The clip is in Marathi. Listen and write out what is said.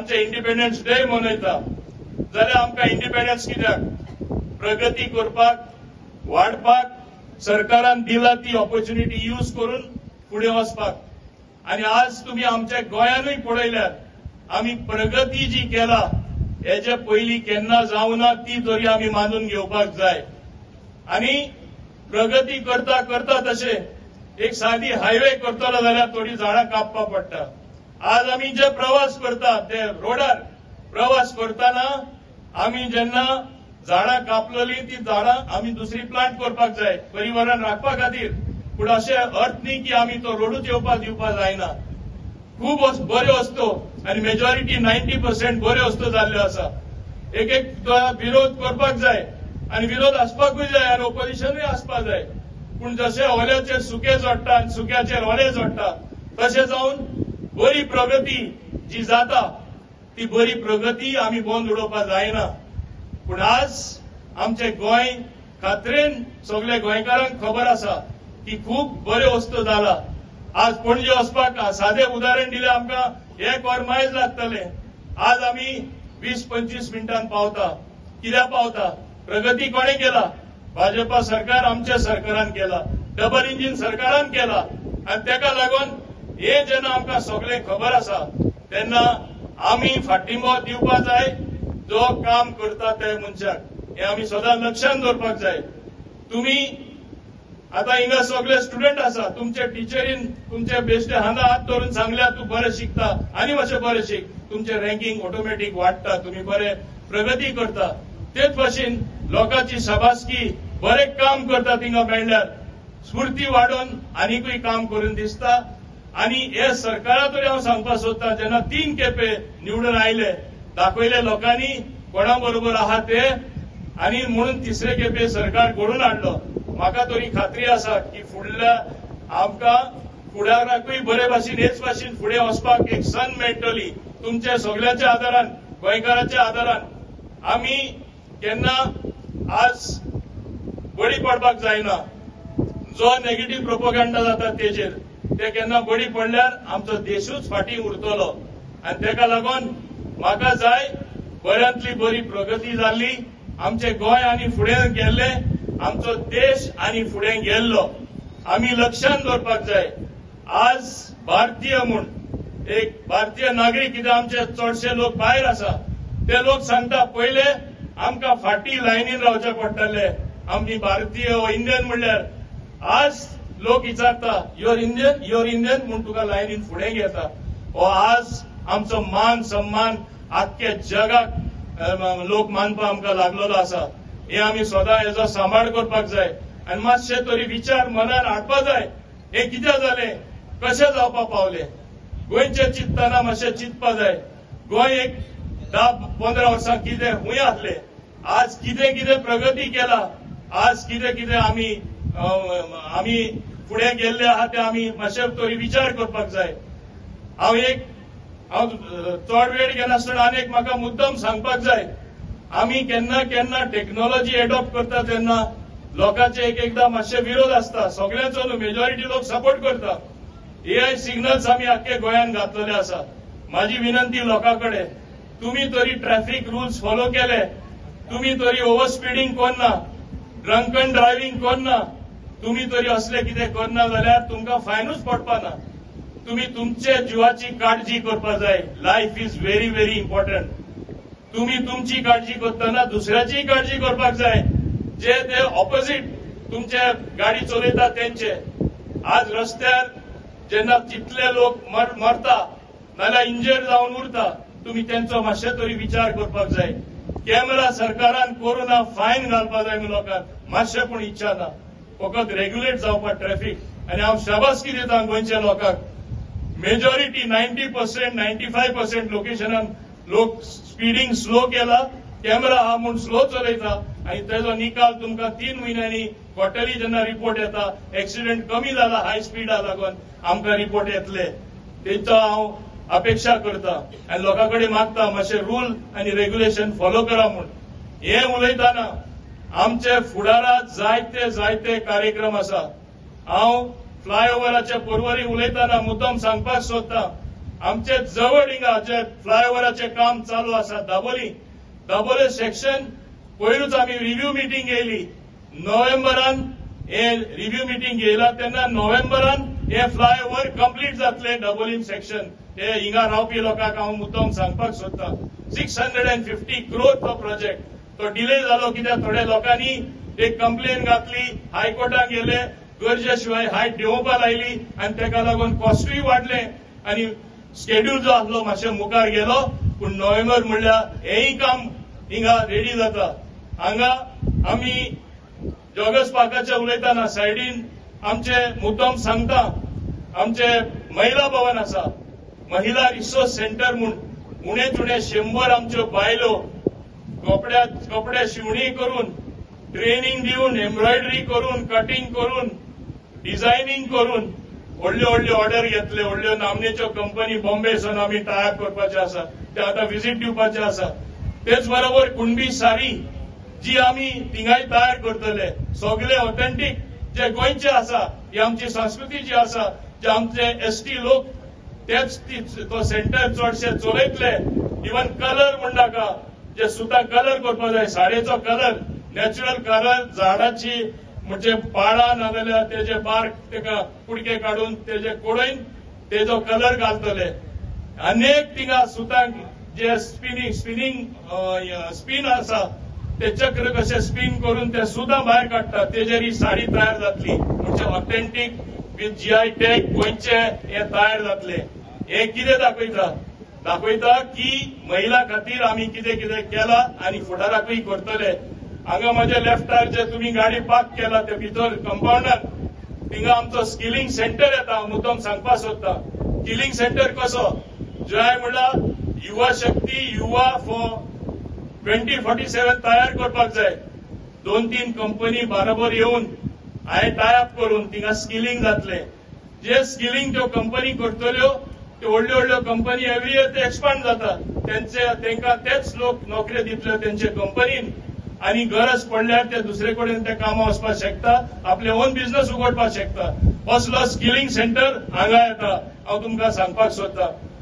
आमचे इंडिपेंडन्स डे मनयता जाल्यार आमकां इंडिपेंडन्स कित्याक प्रगती करपाक वाडपाक सरकारान दिला ती ऑपॉर्च्युनिटी यूज करून फुडें वचपाक आनी आज तुम्ही आमच्या गोंयानूय पळयल्यार आमी प्रगती जी केला हेजे पयलीं केन्ना जावना ती तरी आमी मानून घेवपाक जाय आनी प्रगती करता करता तशें एक सादी हायवे करतलो जाल्यार थोडी झाडां कापपाक पडटा आज आमी जे प्रवास करता ते रोडार प्रवास करतना आमी जेन्ना झाडां कापलेली ती झाडां आमी दुसरी प्लांट करपाक जाय पर्यावरण राखपा खातीर पूण अशें अर्थ न्ही की आमी तो रोडूच येवपाक दिवपाक जायना खूब बऱ्यो वस्तू आनी मेजॉरिटी 90% बऱ्यो वस्तू जाल्ल्यो आसा एक विरोध करपाक जाय आनी विरोध आसपाकूय जाय आनी ऑपोजिशनूय आसपाक जाय पूण जशें ओल्याचेर सुके जोडटा आनी सुक्याचेर ओले जोडटा तशें जावन बरी प्रगती जी जाता ती बरी प्रगती आमी बंद उडोवपाक जायना पूण आज आमचे गोंय खात्रेन सगळे गोंयकारांक खबर आसा की खूब बऱ्यो वस्तू जाला आज पणजे वचपाक सादें उदाहरण दिलें आमकां 1 वर मायज लागतले आज आमी 20-25 मिनटांत पावता कित्याक पावता प्रगती कोणें केला भाजपा सरकार आमच्या सरकारान केला डबल इंजिन सरकारान केला आनी तेका लागून हे जेन्ना आमकां सगळें खबर आसा तेन्ना आमी फाटींबो दिवपाक जाय जो काम करता त्या मनशाक हे आमी सदां लक्षांत दवरपाक जाय तुमी आता हिंगा सगळे स्टुडंट आसा तुमचे टिचरीन तुमचे बेश्टे हांगा हात धरून सांगल्या तूं बरें शिकता आनी मातशें बरें शिक तुमचे रँकींग ऑटोमॅटीक वाडटा तुमी बरें प्रगती करता तेच भाशेन लोकांची शाबासकी बरें काम करता थिंगा मेळ्ळ्यार स्फूर्ती वाडोवन आनीकूय काम करून दिसता आनी हे सरकारा तरी हांव सांगपाक सोदतां जेन्ना 3 खेपे निवडून आयले दाखयले लोकांनी कोणा बरोबर आहा ते आनी म्हणून 3रे खेपे सरकार घडोवन हाडलो म्हाका तरी खात्री आसा की फुडल्या आमकां फुडाराकूय बरे भाशेन हेच भाशेन फुडें वचपाक एक संद मेळटली तुमच्या सगळ्याच्या आदारान गोंयकाराच्या आदारान आमी केन्ना आज बळी पडपाक जायना जो नेगेटिव्ह प्रोपोगंडा जाता तेजेर ते केन्ना बळी पडल्यार आमचो देशूच फाटीं उरतलो आनी तेका लागून म्हाका जाय बऱ्यांतली बरी प्रगती जाल्ली आमचे गोंय आनी फुडें गेल्ले आमचो देश आनी फुडें गेल्लो आमी लक्षांत दवरपाक जाय आज भारतीय म्हूण एक भारतीय नागरीक कित्याक आमचे चडशे लोक भायर आसा ते लोक सांगता पयले आमकां फाटीं लायनीन रावचें पडटलें आमी भारतीय वा इंडियन म्हणल्यार आज लोक विचारता युअर इंडियन म्हूण तुका लायनीन फुडें घेता हो आज आमचो मान सन्मान आख्ख्या जगाक लोक मानपाक आमकां लागलेलो आसा हे आमी सदां हेजो सांबाळ करपाक जाय आनी मातशे तरी विचार मनान हाडपाक जाय हे कित्याक जालें कशें जावपाक पावलें गोंयचें चिंततना मातशें चिंतपाक जाय गोंय एक 10-15 वर्सां कितें खूंय आसलें आज कितें कितें प्रगती केला आज कितें कितें आमी फुडें गेल्ले आहा ते आमी मातशें तरी विचार करपाक जाय हांव चड वेळ घेनासतना आनीक म्हाका मुद्दम सांगपाक जाय आमी केन्ना केन्ना टेक्नॉलॉजी एडॉप्ट करता तेन्ना लोकांचे एकदां मातशे विरोध आसता सगळ्यांचो न्हू मेजॉरिटी लोक सपोर्ट करता AI सिग्नल्स आमी आख्खे गोंयान घातलेले आसा म्हाजी विनंती लोकां कडेन तुमी तरी ट्रॅफिक रुल्स फॉलो केले तुमी तरी ओव्हर स्पिडींग करना ड्रंकन ड्रायव्हिंग करना तुमी तरी असले कितें करना जाल्यार तुमकां फायनूच पडपा ना तुमी तुमचे जिवाची काळजी करपाक जाय life is very very important तुम्ही तुमची काळजी करतना दुसऱ्याची काळजी करपाक जाय जे ते ऑपोजिट तुमचे गाडी चलयता तेंचे आज रस्त्यार जेन्ना जितले लोक मरता नाल्यार इंजर्ड जावन उरता तुम्ही त्यांचो मातशे तरी विचार करपाक जाय कॅमेरा सरकारान कोरोना फायन घालपाक जाय लोकांक मातशें पूण इच्छा ना फकत रेग्युलेट जावपाक ट्रॅफिक आनी हांव शाबासकी दिता गोंयच्या लोकांक मेजॉरिटी 90% 95% लोकेशनान लोक स्पीडिंग स्लो केला कॅमेरा हा म्हणून स्लो चलयता आनी तेजो निकाल तुमकां 3 म्हयन्यांनी क्वार्टरली जेन्ना रिपोर्ट येता एक्सिडेंट कमी जाला हाय स्पीडा लागून आमकां रिपोर्ट येतले तेंचो हांव अपेक्षा करता आनी लोकां कडेन मागता मातशे रूल आनी रेग्युलेशन फॉलो करा म्हूण हे उलयतना आमचे फुडारात जायते जायते कार्यक्रम आसा हांव फ्लायओव्हराचे परवरी उलयतना मुद्दम सांगपाक सोदतां आमचे जवळ हिंगा जे फ्लायओव्हराचे काम चालू आसा दाबोले सेक्शन पयरूच आमी रिव्ह्यू मिटींग घेयली नोव्हेंबरान हे रिव्ह्यू मिटींग घेयला तेन्ना नोव्हेंबरान हे फ्लायओव्हर कंप्लीट जातले दाबोलीम सेक्शन हे हिंगा रावपी लोकांक हांव मुद्दम सांगपाक सोदता 650 crore तो प्रोजेक्ट तो डिले जालो कित्याक थोड्या लोकांनी एक कंप्लेन घातली हायकोर्टात गेले गरजे शिवाय हायट देंवोवपा लायली आनी ताका लागून कॉस्टूय वाडले आनी शेड्यूल जो आसलो मातशे मुखार गेलो पूण नोव्हेंबर म्हणल्यार हेय काम हिंगा रेडी जाता हांगा आमी जॉगर्स पार्काचे उलयतना सायडीन आमचे मुद्दम सांगता आमचे महिला भवन आसा महिला रिसोर्स सेंटर म्हूण उणे चुणे 100 आमच्यो बायलो कपडे शिवणी करून ट्रेनिंग दिवन एम्ब्रॉयडरी करून कटिंग करून डिझायनिंग करून व्हडल्यो ऑर्डर घेतले व्हडल्यो नामनेच्यो कंपनी बॉम्बेसून आमी टायप करपाचे आसा ते आतां व्हिजीट दिवपाचे आसा तेच बरोबर कुणबी साडी जी आमी थिंगाय तयार करतले सगळे ऑथेंटीक जे गोंयचे आसा ही आमची संस्कृती जी आसा जे आमचे एसटी लोक तेच तो सेंटर चडशे चलयतले इवन कलर म्हणनाका जे सुतां कलर करपाक जाय साडयेचो कलर नॅचरल कलर झाडाची म्हणजे पाळां नाजाल्यार तेजे बार्क तेका कुडके काडून तेजे कोडोवन तेजो कलर घालतले अनेक थिंगा सुतांक जे स्पिन आसा ते चक्र कशे स्पिन करून ते सुद्धा भायर काडटा तेजेर ही साडी तयार जातली म्हणजे ऑथेंटीक विथ जीआय टॅग गोंयचे हे तयार जातले हे कितें दाखयता की महिला खातीर आमी कितें कितें केला आनी फुडाराकूय करतले हांगा म्हज्या लेफ्टार जे तुमी गाडी पार्क केला ते भितर कंपाऊंडात थिंगा आमचो स्किलिंग सेंटर येता मुद्दम सांगपाक सोदता स्किलिंग सेंटर कसो जंय म्हणल्यार युवा शक्ती युवा फॉर 2047 तयार करपाक जाय 2-3 कंपनी बरोबर येवन हाय टायअप करून थिंगा स्किलिंग जातले जे स्किलिंग त्यो कंपनी करतल्यो त्यो व्हडल्यो कंपनी एव्हरी इयर ते एक्सपांड जाता तांकां तेच लोक नोकऱ्यो दितले तेंचे कंपनीन आनी गरज पडल्यार ते दुसरे कडेन ते कामां वचपाक शकता आपले ओन बिझनेस उगडपाक शकता असलो स्किलिंग सेंटर हांगा येता हांव तुमकां सांगपाक सोदता